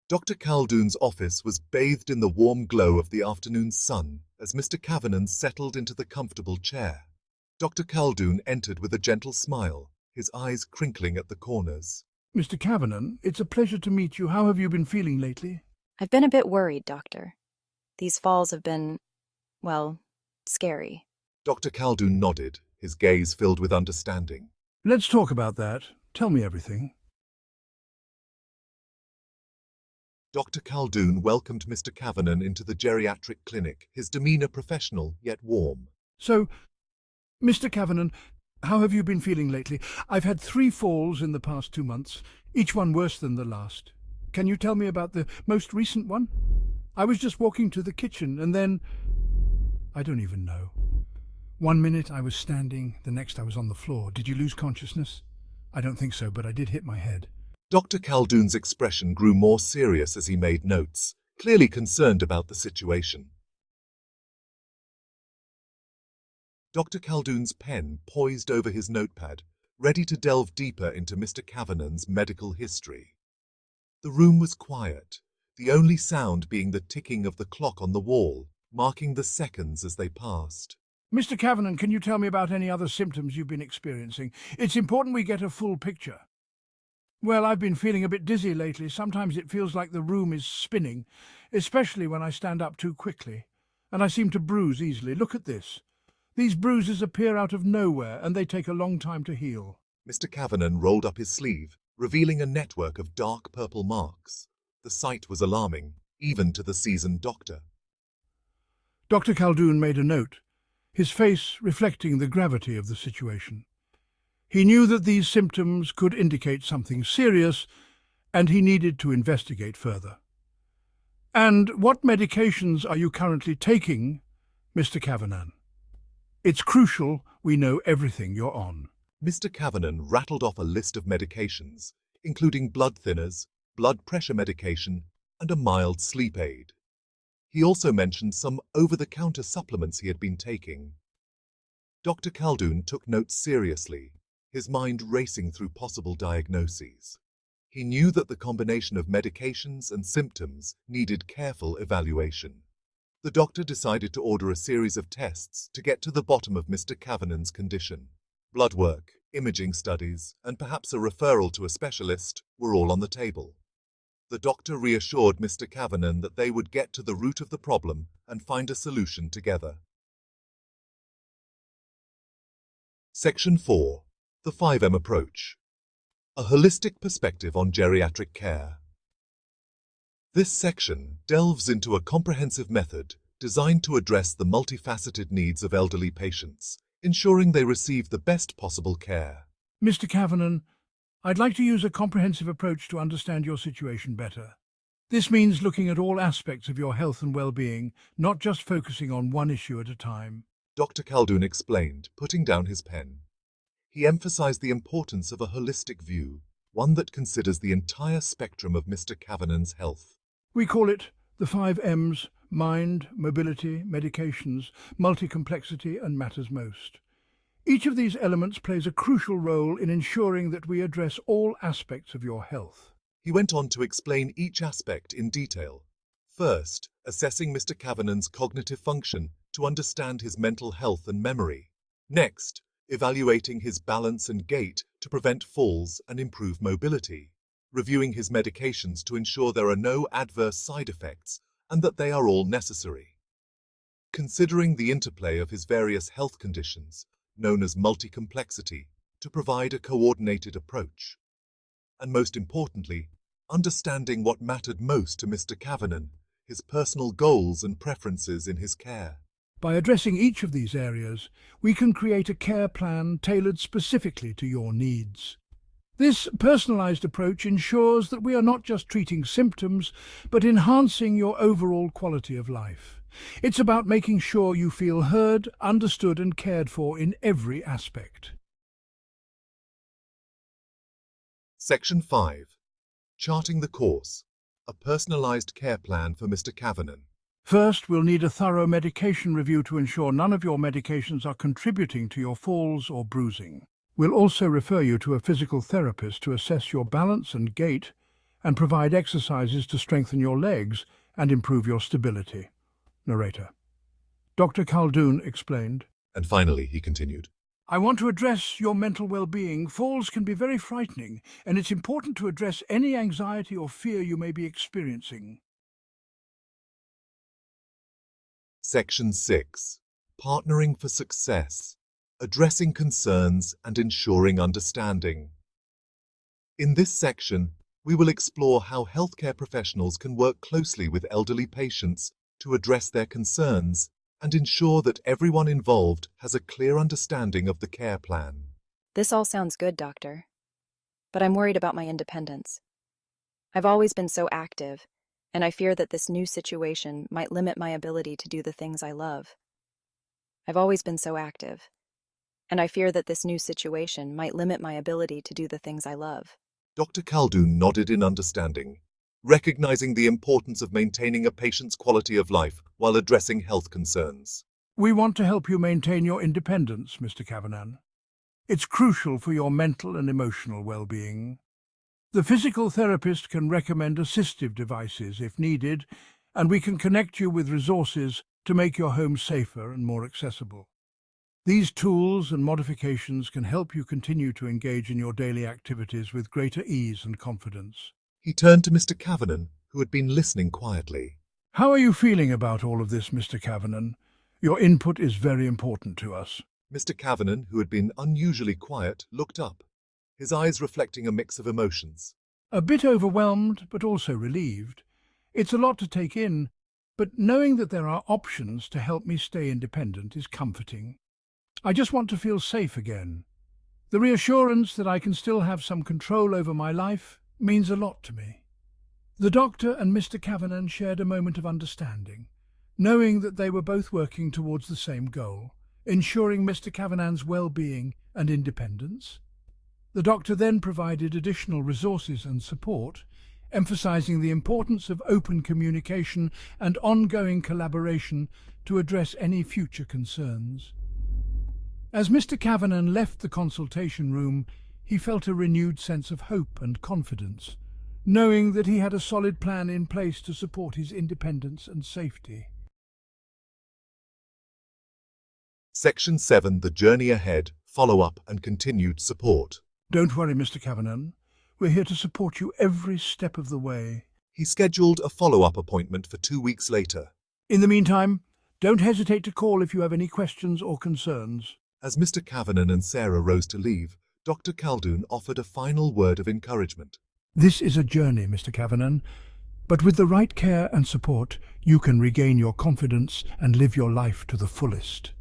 Dr. Caldoun's office was bathed in the warm glow of the afternoon sun as Mr. Cavanagh settled into the comfortable chair. Dr. Caldoun entered with a gentle smile, his eyes crinkling at the corners. Mr. Cavanagh, it's a pleasure to meet you. How have you been feeling lately? I've been a bit worried, Doctor. These falls have been, well, scary. Dr. Caldoun nodded, his gaze filled with understanding. Let's talk about that. Tell me everything. Dr. Caldoun welcomed Mr. Cavanagh into the geriatric clinic, his demeanour professional yet warm. So, Mr. Cavanagh, how have you been feeling lately? I've had 3 falls in the past 2 months, each one worse than the last. Can you tell me about the most recent one? I was just walking to the kitchen and then... I don't even know. 1 minute I was standing, the next I was on the floor. Did you lose consciousness? I don't think so, but I did hit my head. Dr. Caldoun's expression grew more serious as he made notes, clearly concerned about the situation. Dr. Caldoun's pen poised over his notepad, ready to delve deeper into Mr. Cavanagh's medical history. The room was quiet, the only sound being the ticking of the clock on the wall, marking the seconds as they passed. Mr. Cavanagh, can you tell me about any other symptoms you've been experiencing? It's important we get a full picture. Well, I've been feeling a bit dizzy lately. Sometimes it feels like the room is spinning, especially when I stand up too quickly. And I seem to bruise easily. Look at this. These bruises appear out of nowhere, and they take a long time to heal. Mr. Cavanagh rolled up his sleeve, revealing a network of dark purple marks. The sight was alarming, even to the seasoned doctor. Dr. Caldoun made a note, his face reflecting the gravity of the situation. He knew that these symptoms could indicate something serious, and he needed to investigate further. And what medications are you currently taking, Mr. Cavanagh? It's crucial we know everything you're on. Mr. Cavanagh rattled off a list of medications, including blood thinners, blood pressure medication, and a mild sleep aid. He also mentioned some over-the-counter supplements he had been taking. Dr. Caldoun took notes seriously, his mind racing through possible diagnoses. He knew that the combination of medications and symptoms needed careful evaluation. The doctor decided to order a series of tests to get to the bottom of Mr. Cavanagh's condition. Blood work, imaging studies, and perhaps a referral to a specialist were all on the table. The doctor reassured Mr. Cavanagh that they would get to the root of the problem and find a solution together. Section 4. The 5M Approach. A holistic perspective on geriatric care. This section delves into a comprehensive method designed to address the multifaceted needs of elderly patients, ensuring they receive the best possible care. Mr. Cavanagh, I'd like to use a comprehensive approach to understand your situation better. This means looking at all aspects of your health and well-being, not just focusing on one issue at a time. Dr. Caldoun explained, putting down his pen. He emphasized the importance of a holistic view, one that considers the entire spectrum of Mr. Cavanagh's health. We call it the 5 M's: mind, mobility, medications, multi-complexity, and matters most. Each of these elements plays a crucial role in ensuring that we address all aspects of your health. He went on to explain each aspect in detail. First, assessing Mr. Cavanagh's cognitive function to understand his mental health and memory. Next, evaluating his balance and gait to prevent falls and improve mobility. Reviewing his medications to ensure there are no adverse side effects and that they are all necessary. Considering the interplay of his various health conditions, known as multi-complexity, to provide a coordinated approach. And most importantly, understanding what mattered most to Mr. Cavanagh, his personal goals and preferences in his care. By addressing each of these areas, we can create a care plan tailored specifically to your needs. This personalized approach ensures that we are not just treating symptoms, but enhancing your overall quality of life. It's about making sure you feel heard, understood, and cared for in every aspect. Section 5. Charting the course. A personalized care plan for Mr. Cavanagh. First, we'll need a thorough medication review to ensure none of your medications are contributing to your falls or bruising. We'll also refer you to a physical therapist to assess your balance and gait and provide exercises to strengthen your legs and improve your stability. Narrator. Dr. Khaldoon explained, And finally, he continued, I want to address your mental well-being. Falls can be very frightening, and it's important to address any anxiety or fear you may be experiencing. Section 6. Partnering for Success. Addressing concerns and ensuring understanding. In this section, we will explore how healthcare professionals can work closely with elderly patients to address their concerns and ensure that everyone involved has a clear understanding of the care plan. This all sounds good, doctor. But I'm worried about my independence. I've always been so active, and I fear that this new situation might limit my ability to do the things I love. I've always been so active, and I fear that this new situation might limit my ability to do the things I love. Dr. Khaldoon nodded in understanding, recognizing the importance of maintaining a patient's quality of life while addressing health concerns. We want to help you maintain your independence, Mr. Kavanagh. It's crucial for your mental and emotional well-being. The physical therapist can recommend assistive devices if needed, and we can connect you with resources to make your home safer and more accessible. These tools and modifications can help you continue to engage in your daily activities with greater ease and confidence. He turned to Mr. Kavanagh, who had been listening quietly. How are you feeling about all of this, Mr. Kavanagh? Your input is very important to us. Mr. Kavanagh, who had been unusually quiet, looked up, his eyes reflecting a mix of emotions. A bit overwhelmed, but also relieved. It's a lot to take in, but knowing that there are options to help me stay independent is comforting. I just want to feel safe again. The reassurance that I can still have some control over my life means a lot to me. The doctor and Mr. Kavanagh shared a moment of understanding, knowing that they were both working towards the same goal, ensuring Mr. Kavanagh's well-being and independence. The doctor then provided additional resources and support, emphasizing the importance of open communication and ongoing collaboration to address any future concerns. As Mr. Kavanagh left the consultation room, he felt a renewed sense of hope and confidence, knowing that he had a solid plan in place to support his independence and safety. Section 7. The Journey Ahead, Follow-up and Continued Support. Don't worry, Mr. Kavanagh. We're here to support you every step of the way. He scheduled a follow-up appointment for 2 weeks later. In the meantime, don't hesitate to call if you have any questions or concerns. As Mr. Kavanagh and Sarah rose to leave, Dr. Khaldoon offered a final word of encouragement. This is a journey, Mr. Kavanagh, but with the right care and support, you can regain your confidence and live your life to the fullest.